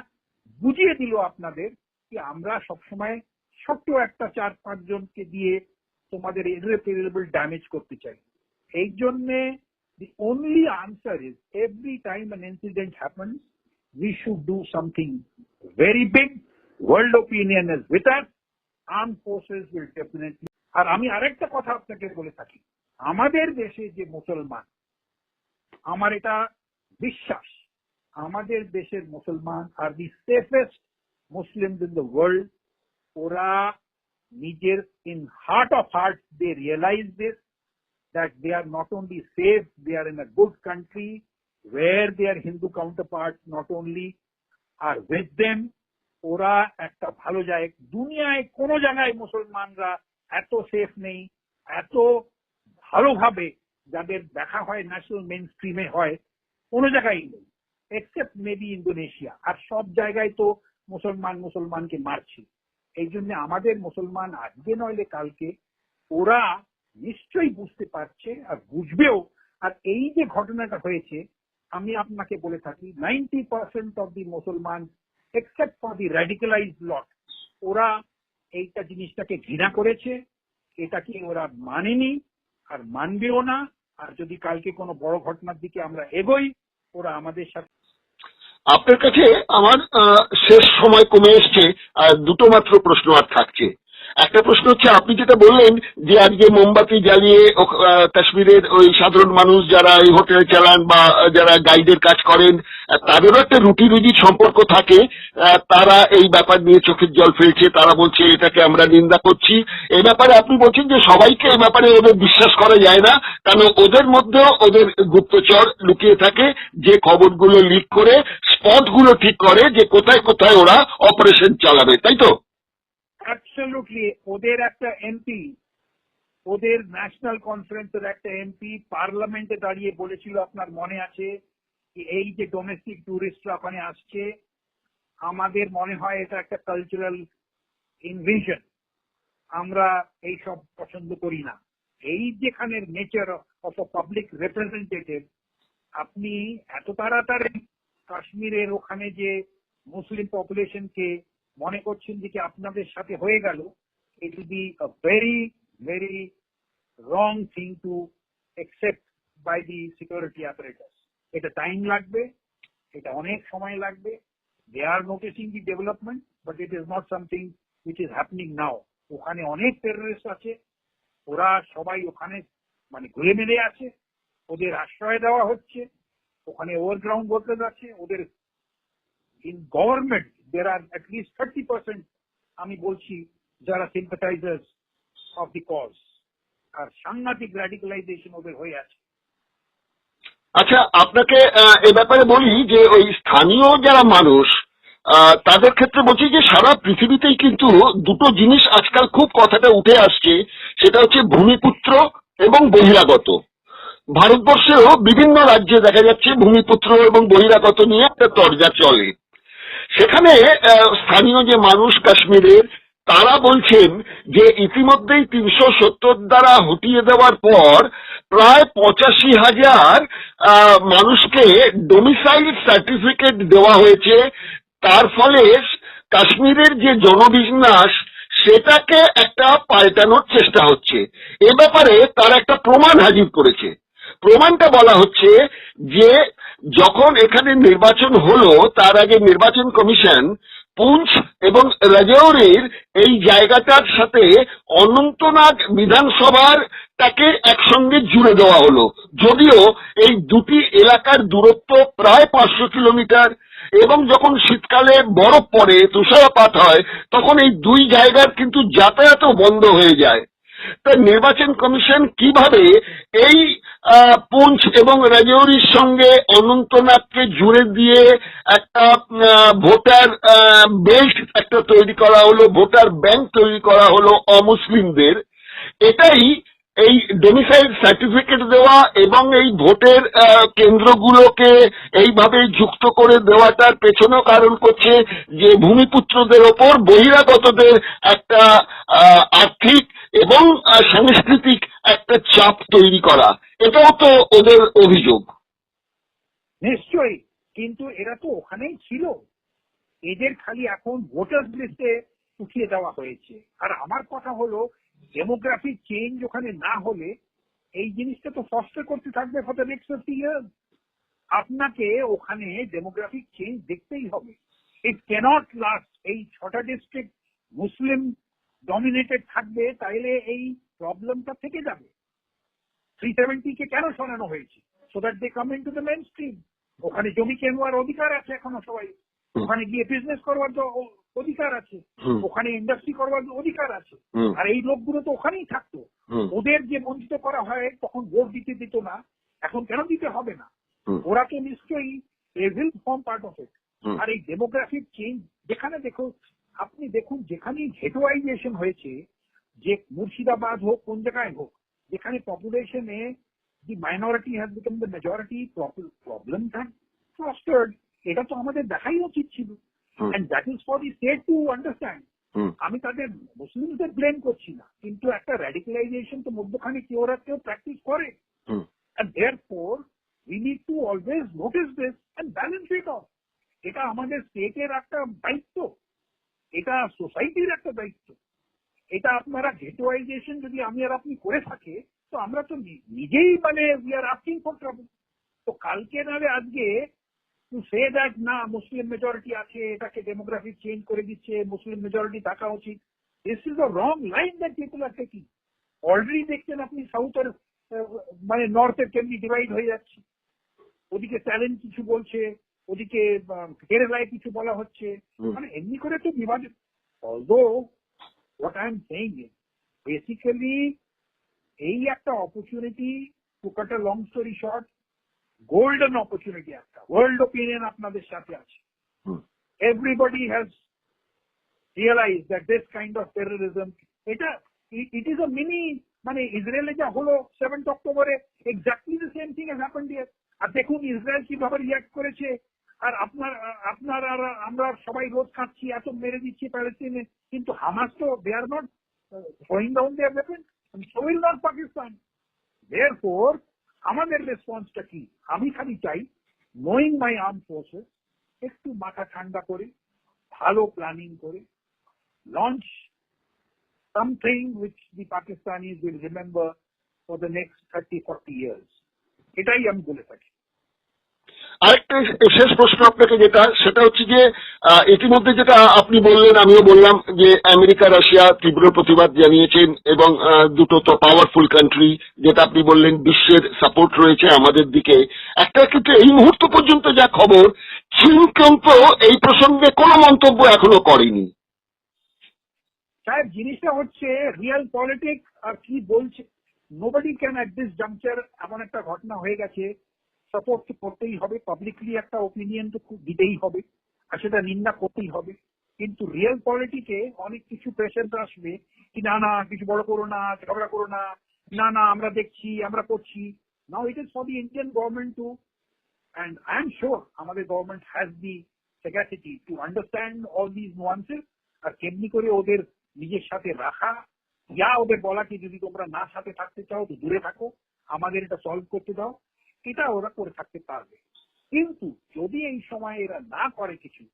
বুঝিয়ে দিল আপনাদের কি আমরা সবসময় ছোট্ট একটা 4-5 জনকে দিয়ে তোমাদের ইররিপারেবল ড্যামেজ করতে চাই। এই জন্যে the only answer is every time an incident happens, we should do something very big. World opinion is with us. Armed forces will definitely. আর আমি আরেকটা কথা আপনাকে বলে থাকি, আমাদের দেশে যে মুসলমান, আমার এটা বিশ্বাস, আমাদের দেশের মুসলমান আর the safest Muslims in the world. ওরা নিজের in heart of heart they realize this, that they are not only safe, they are in a good country where their Hindu counterparts not only are with them, ওরা একটা ভালো জায়গা। দুনিয়ায় কোন জায়গায় মুসলমানরা এত সেফ নেই, এত ভালোভাবে যাদের দেখা হয় ন্যাশনাল মেইন স্ট্রিমে হয়, কোন জায়গায় নেই, এক্সেপ্ট মেবি ইন্দোনেশিয়া। আর সব জায়গায় তো মুসলমানকে মারছে। এই জন্য আমাদের মুসলমান আজকে নইলে কালকে ওরা নিশ্চয়ই বুঝতে পারছে আর বুঝবেও। আর এই যে ঘটনাটা হয়েছে, আমি আপনাকে বলে থাকি 90% অফ দি মুসলমান এক্সেপ্ট ফর দি র্যাডিক্যালাইজড লট, ওরা এইটা জিনিসটাকে ঘৃণা করেছে, এটাকে ওরা মানেনি আর মানবেও না। আর যদি কালকে কোনো বড় ঘটনার দিকে আমরা এগোই, ওরা আমাদের সাথে।
আপনার কাছে আমার শেষ সময় কমে এসছে, আর দুটো মাত্র প্রশ্ন আর থাকছে। একটা প্রশ্ন হচ্ছে, আপনি যেটা বললেন যে আজকে মোমবাতি জ্বালিয়ে কাশ্মীরের ওই সাধারণ মানুষ যারা এই হোটেল চালান বা যারা গাইডের কাজ করেন, তাদেরও একটা রুটি রুজির সম্পর্ক থাকে, তারা এই ব্যাপার নিয়ে চোখের জল ফেলছে, তারা বলছে এটাকে আমরা নিন্দা করছি। এই ব্যাপারে আপনি বলছেন যে সবাইকে এই ব্যাপারে ওদের বিশ্বাস করা যায় না, কারণ ওদের মধ্যেও ওদের গুপ্তচর লুকিয়ে থাকে, যে খবরগুলো লিক করে স্পটগুলো ঠিক করে যে কোথায় কোথায় ওরা অপারেশন চালাবে, তাই তো?
অ্যাবসলিউটলি। ওদের একটা এমপি, ওদের ন্যাশনাল কনফারেন্সের একটা এমপি পার্লামেন্টে দাঁড়িয়ে বলেছিল, আপনার মনে আছে, এই যে ডোমেস্টিক টুরিস্টরা ওখানে আসছে, আমাদের মনে হয় এটা একটা কালচারাল ইনভেশন, আমরা এই সব পছন্দ করি না। এই যেখানের nature of a public representative, আপনি এত তাড়াতাড়ি কাশ্মীরের ওখানে যে মুসলিম পপুলেশনকে মনে করছেন যে কি আপনাদের সাথে হয়ে গেল, it will be a very very wrong thing to accept by the security apparatus. এটা টাইম লাগবে, এটা অনেক সময় লাগবে। They are noticing the development, but it is not something which is happening now. ওখানে অনেক টেররিস্ট আছে, ওরা সবাই ওখানে মানে ঘুরে মেলে আছে, ওদের আশ্রয় দেওয়া হচ্ছে, ওখানে ওভারগ্রাউন্ড ওয়ার্কার্স আছে, ওদের in government there are at least 30% আমি বলছি যারা sympathizers of the cause, আর সাংঘাতিক radicalization ওদের হয়ে আছে।
আচ্ছা, আপনাকে এই ব্যাপারে বলি যে ওই স্থানীয় যারা মানুষ, তাদের ক্ষেত্রে বলছি যে সারা পৃথিবীতেই কিন্তু দুটো জিনিস আজকাল খুব কথাটা উঠে আসছে, সেটা হচ্ছে ভূমিপুত্র এবং বহিরাগত। ভারতবর্ষেও বিভিন্ন রাজ্যে দেখা যাচ্ছে ভূমিপুত্র এবং বহিরাগত নিয়ে একটা তরজা চলে। সেখানে স্থানীয় যে মানুষ কাশ্মীরের, তারা বলছেন যে ইতিমধ্যেই 370 দ্বারা হটিয়ে দেওয়ার পর প্রায় 85,000 মানুষকে ডোমিসাইল সার্টিফিকেট দেওয়া হয়েছে। তার ফলে কাশ্মীরের যে জনবিন্যাস সেটাকে একটা পাল্টানোর চেষ্টা হচ্ছে। এ ব্যাপারে তার একটা প্রমাণ হাজির করেছে। প্রমাণটা বলা হচ্ছে যে যখন এখানে নির্বাচন হলো তার আগে নির্বাচন কমিশন পুঞ্চ এবং রাজৌরির এই জায়গাটার সাথে অনন্তনাগ বিধানসভার তাকে একসঙ্গে জুড়ে দেওয়া হলো, যদিও এই দুটি এলাকার দূরত্ব প্রায় 500 কিলোমিটার, এবং যখন শীতকালে বরফ পড়ে, তুষারপাত হয়, তখন এই দুই জায়গার কিন্তু যাতায়াতও বন্ধ হয়ে যায়। তা নির্বাচন কমিশন কিভাবে এই পুঞ্চ এবং রাজৌরির সঙ্গে অনন্তনাগকে জুড়ে দিয়ে একটা ভোটার বেল্ট একটা তৈরি করা হলো, ভোটার ব্যাংক তৈরি করা হলো অমুসলিমদের, এটাই এই ডোমিসাইল সার্টিফিকেট দেওয়া এবং এই ভোটের কেন্দ্রগুলোকে এইভাবে যুক্ত করে দেওয়াটার পেছনেও কারণ করছে যে ভূমিপুত্রদের ওপর বহিরাগতদের একটা আর্থিক এবং সাংস্কৃতিক একটা চাপ তৈরি করা, এটাও তো ওদের অভিযোগ।
নিশ্চয়ই, কিন্তু এরা তো ওখানেই ছিল, এদের খালি এখন ভোটার লিস্টে উঠিয়ে দেওয়া হয়েছে। আর আমার কথা হলো ডেমোগ্রাফিক চেঞ্জ ওখানে না হলে এই জিনিসটা তো ফস্টার করতে থাকবে ফর দ্য নেক্সট 50 ইয়ার্স। আপনাকে ওখানে ডেমোগ্রাফিক চেঞ্জ দেখতেই হবে। ইট ক্যানট লাস্ট। এই 6টা ডিস্ট্রিক্ট মুসলিম ডমিনেটেড থাকবে, তাইলে এই প্রবলেমটা থেকে যাবে। 370 কে কেন সরানো হয়েছে? So that they come into the main stream. ওখানে জমি কেনার অধিকার আছে এখনো সবাই, ওখানে গিয়ে বিজনেস করবার তো অধিকার আছে, ওখানে ইন্ডাস্ট্রি করবার অধিকার আছে। আর এই লোকগুলো তো ওখানেই থাকতো। ওদের যে বঞ্চিত করা হয় তখন ভোট দিতে দিত না, এখন কেন দিতে হবে না? ওরা তো নিশ্চয়ই will form part of it. আর এই ডেমোগ্রাফিক চেঞ্জ যেখানে আপনি দেখুন যেখানেই গেটোয়াইজেশন হয়েছে, যে মুর্শিদাবাদ হোক কোন জায়গায় হোক, যেখানে পপুলেশনে the minority has become the majority, প্রবলেমটা ফস্টার্ড। এটা তো আমাদের দেখাই উচিত ছিল। And that is for the state to understand. আমি তাদের মুসলিমদের ব্লেম করছি না, কিন্তু একটা র্যাডিক্যালাইজেশন তো মধ্যখানে কেউ প্র্যাকটিস করে। And therefore we need to always notice this and balance it off. এটা আমাদের স্টেটের একটা দায়িত্ব, এটা সোসাইটির একটা দায়িত্ব। এটা আপনারা গেটোয়াইজেশন যদি আমি আর আপনি করে থাকে, তো আমরা তো নিজেই we are asking for trouble. তো কালকে নাহলে আজকে টু সে দ্যাট না মুসলিম মেজরিটি আছে, এটাকে ডেমোগ্রাফিক চেঞ্জ করে দিচ্ছে, মুসলিম মেজরিটি থাকা উচিত, this is the wrong line that people are taking. Already দেখছেন আপনি সাউথের নর্থের কেমনি ডিভাইড হয়ে যাচ্ছে। ওদিকে ট্যালেন্ট কিছু বলছে, ওদিকে কেরালায় কিছু বলা হচ্ছে, এমনি করে তো বিভাজন। Although what I'm saying is basically এই একটা opportunity, to cut a long story short, golden opportunity একটা। ওয়ার্ল্ড ওপিনিয়ন আপনাদের সাথে আছে। Everybody has realise that this kind of terrorism, এটা ইট ইজ আ মিনি ইসরায়েলে যা হলো 7th অক্টোবরে, exactly the same thing has happened here. আর দেখুন ইসরায়েল কিভাবে রিয়াক্ট করেছে। আর আপনার আর আমরা সবাই রোজ খাচ্ছি, এত মেরে দিচ্ছি প্যালেস্তিনে, কিন্তু হামাস তো they are not throwing down their weapon, so will not Pakistan. Therefore আমাদের রেসপন্সটা কি? আমি খালি চাই নোয়িং মাই আর্ম ফোর্সেস একটু মাথা ঠান্ডা করে, ভালো প্ল্যানিং করে launch something which the Pakistanis will remember for the next 30-40 years. এটাই আমি বলে থাকি।
আরেকটা শেষ প্রশ্ন আপনাকে, সেটা হচ্ছে যে ইতিমধ্যে যেটা আপনি বললেন, আমিও বললাম যে আমেরিকা রাশিয়া তীব্র প্রতিবাদ জানিয়েছেন, এবং দুটো তো পাওয়ারফুল কান্ট্রি, যেটা আপনি বললেন বিশ্বের সাপোর্ট রয়েছে আমাদের দিকে। একটা ক্ষেত্রে এই মুহূর্ত পর্যন্ত যা খবর, চীন কিন্তু এই প্রসঙ্গে কোনো মন্তব্য এখনো করেনি।
সাহেব জিনিসটা হচ্ছে রিয়েল পলিটিক্স আর কি বলছে, nobody can at this juncture. এমন একটা ঘটনা হয়ে গেছে, সাপোর্ট করতেই হবে, পাবলিকলি একটা ওপিনিয়ন তো দিতেই হবে, আর সেটা নিন্দা করতেই হবে। কিন্তু রিয়েল পলিটিকে অনেক কিছু প্রেশার আসবে কি না না কিছু বড় করো না, ঝগড়া করো না, না না আমরা দেখছি আমরা করছি। Now it is for the Indian government too, and I am sure আমাদের government has the capacity to understand all this nuances, আর কেমনি করে ওদের নিজের সাথে রাখা, ইয়া ওদের বলা কি যদি তোমরা না সাথে থাকতে চাও তো দূরে থাকো, আমাদের এটা সলভ করতে দাও, এটা ওরা করে থাকতে পারবে। কিন্তু যদি এই সময় এরা না করে কিছু,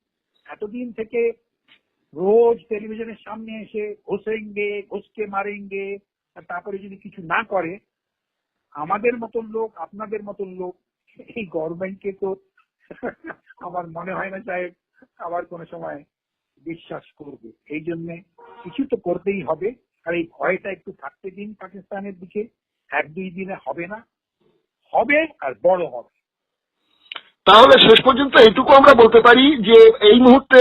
এতদিন থেকে রোজ টেলিভিশনের সামনে এসে ঘুষেঙ্গে, ঘুষকে মারেঙ্গে, আর তারপরে যদি কিছু না করে, আমাদের মতন লোক, আপনাদের মতন লোক এই গভর্নমেন্টকে তো আমার মনে হয় না সাহেব আবার কোনো সময় বিশ্বাস করবে। এই জন্য কিছু তো করতেই হবে। আর এই ভয়টা একটু থাকতে দিন পাকিস্তানের দিকে, 1-2 দিনে হবে না, হবে আর বড় হবে।
তাহলে শেষ পর্যন্ত এইটুকু আমরা বলতে পারি যে এই মুহূর্তে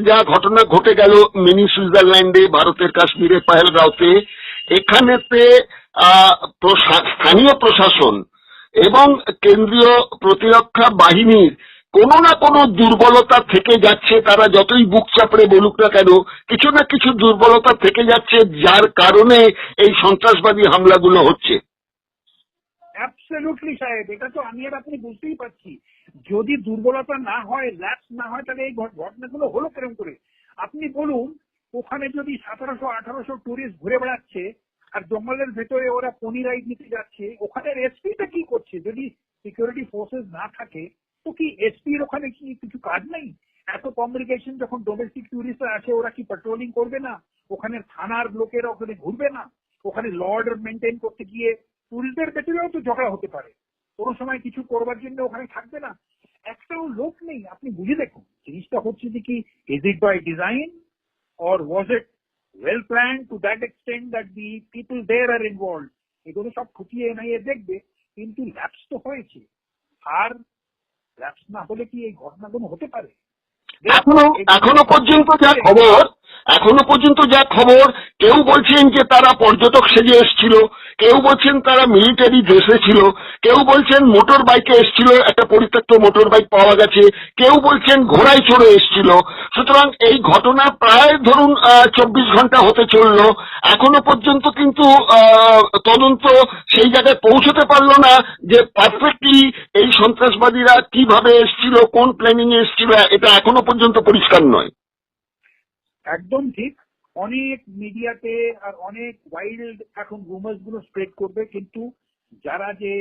যা ঘটনা ঘটে গেল মিনি সুইজারল্যান্ডে, ভারতের কাশ্মীরে পহেলগাঁওতে, এখানেতে স্থানীয় প্রশাসন এবং কেন্দ্রীয় প্রতিরক্ষা বাহিনীর কোনো না কোনো দুর্বলতা থেকে যাচ্ছে। তারা যতই বুক চাপড়ে বলুক না কেন, কিছু না কিছু দুর্বলতা থেকে যাচ্ছে, যার কারণে এই সন্ত্রাসবাদী হামলাগুলো হচ্ছে।
অ্যাবসলিউটলি সাহেব, এটা তো আমি আর আপনি বুঝতেই পারছি। যদি দুর্বলতা না হয়, ল্যাপস না হয়, তাহলে এই ঘটনাগুলো হলো কেরম করে? আপনি বলুন, ওখানে যদি 1700-1800 টুরিস্ট ঘুরে বেড়াচ্ছে আর জঙ্গলের ভেতরে ওরা পনি রাইড নিতে যাচ্ছে, ওখানে এসপিটা কি করছে? যদি সিকিউরিটি ফোর্সেস না থাকে তো কি এসপির ওখানে কি কিছু কাজ নেই? এত কমিউনিকেশন যখন ডোমেস্টিক টুরিস্টরা আসে, ওরা কি পেট্রোলিং করবে না? ওখানে থানার লোকেরা ওখানে ঘুরবে না? ওখানে ল অর্ডার মেনটেন করতে গিয়ে টুরিস্টদের ভেতরেও তো ঝগড়া হতে পারে, কোনো সময় কিছু করবার জন্য ওখানে থাকবে না? একটাও লোক নেই। আপনি বুঝে দেখুন জিনিসটা হচ্ছে যে কি, is it by design or was it well planned to that extent that the people there are involved? এগুলো সব খুঁটিয়ে নিয়ে দেখবে, কিন্তু ল্যাপস তো হয়েছে। আর ল্যাপস না হলে কি এই ঘটনাগুলো হতে পারে?
এখনো পর্যন্ত যা খবর, কেউ বলছেন যে তারা পর্যটক সেজে এসেছিল, কেউ বলছেন তারা মিলিটারি ড্রেসে ছিল, কেউ বলছেন মোটর বাইকে এসেছিল, একটা পরিত্যক্ত মোটর বাইক পাওয়া গেছে, কেউ বলছেন ঘোড়ায় চড়ে এসেছিল। সুতরাং এই ঘটনা প্রায় ধরুন 24 ঘন্টা হতে চললো, এখনো পর্যন্ত কিন্তু তদন্ত সেই জায়গায় পৌঁছতে পারলো না যে পারফেক্টলি এই সন্ত্রাসবাদীরা কিভাবে এসেছিল, কোন প্ল্যানিং এ এসেছিল, এটা এখনো পর্যন্ত পরিষ্কার নয়।
একদম ঠিক। অনেক মিডিয়াতে আর অনেক ওয়াইল্ড এখন রুমার্স গুলো স্প্রেড করবে, কিন্তু যারা যে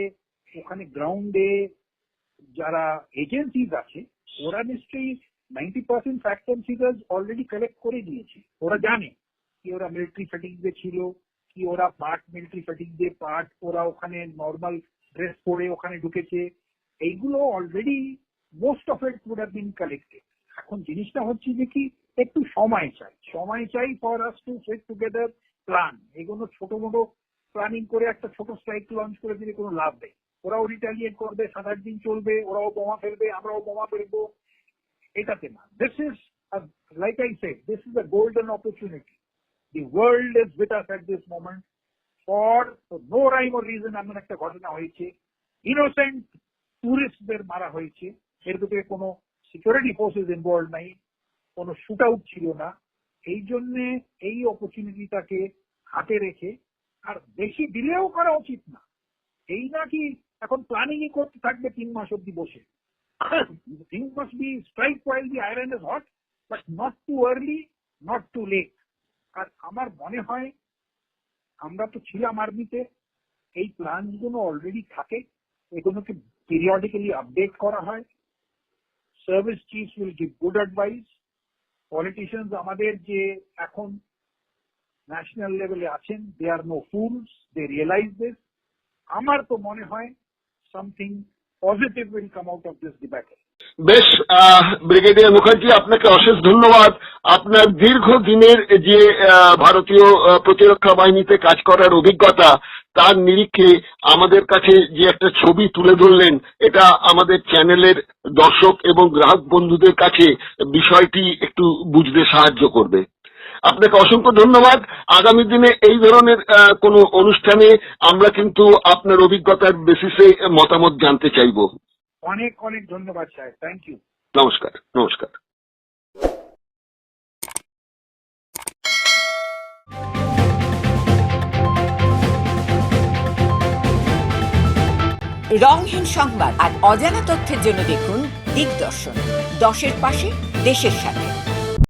ওখানে গ্রাউন্ডে যারা এজেন্সিজ আছে, ওরা নিশ্চয়ই 90% fact and figures already collect করে দিয়েছে। ওরা জানে কি ওরা মিলিটারি ফ্যাটিং দিয়ে ছিল, কি ওরা পার্ট মিলিটারি ফ্যাটিং দিয়ে পার্ট ওরা ওখানে নর্মাল ড্রেস পরে ওখানে ঢুকেছে। এইগুলো already most of it would have been collected. এখন জিনিসটা হচ্ছে যে কি, একটু সময় চাই for us to set together plan. এগুলো ছোট মোটো প্ল্যানিং করে একটা ছোট স্ট্রাইক লঞ্চ করে দিলে কোনো লাভ নেই। ওরাও রিটালিয়েট করবে, 7-8 দিন চলবে, ওরাও বোমা ফেলবে, আমরাও বোমা ফেলবো, এটাতে না। This is like I said, this is a golden opportunity. The world is with us at this moment for no rhyme or reason. এমন একটা ঘটনা হয়েছে, ইনোসেন্ট টুরিস্টদের মারা হয়েছে, এর ভিতরে কোনো সিকিউরিটি ফোর্সেস ইনভলভ নাই, কোনো শুট আউট ছিল না। এই জন্য এই অপরচুনিটিটাকে হাতে রেখে, আর বেশি ডিলেও করা উচিত না। এই নাকি এখন প্ল্যানিংই করতে থাকবে 3 মাস অব্দি বসে। Things must be strike while the iron is hot, but not too early, not too late. আর আমার মনে হয় আমরা তো ছিলাম আর্মিতে, এই প্ল্যান গুলো অলরেডি থাকে, এগুলোকে পিরিয়ডিক্যালি আপডেট করা হয়। Service chief will give good advice. Politicians আমাদের যে এখন ন্যাশনাল লেভেলে আছেন, they are no fools, they realize this. আমার তো মনে হয় something positive will come out of this debate.
বেশ, ব্রিগেডিয়ার মুখার্জি, আপনাকে অশেষ ধন্যবাদ। আপনার দীর্ঘদিনের যে ভারতীয় প্রতিরক্ষা বাহিনীতে কাজ করার অভিজ্ঞতা, তার নিরিখে আমাদের কাছে যে একটা ছবি তুলে ধরলেন, এটা আমাদের চ্যানেলের দর্শক এবং গ্রাহক বন্ধুদের কাছে বিষয়টি একটু বুঝতে সাহায্য করবে। আপনাকে অসংখ্য ধন্যবাদ। আগামী দিনে এই ধরনের কোনো অনুষ্ঠানে আমরা কিন্তু আপনার অভিজ্ঞতার বেসিসে মতামত জানতে চাইব।
অনেক অনেক ধন্যবাদ সাহেব, থ্যাংক ইউ।
নমস্কার। নমস্কার।
রংহীন সংবাদ আর অজানা তথ্যের জন্য দেখুন দিগদর্শন, 10-এর পাশে, দেশের সাথে।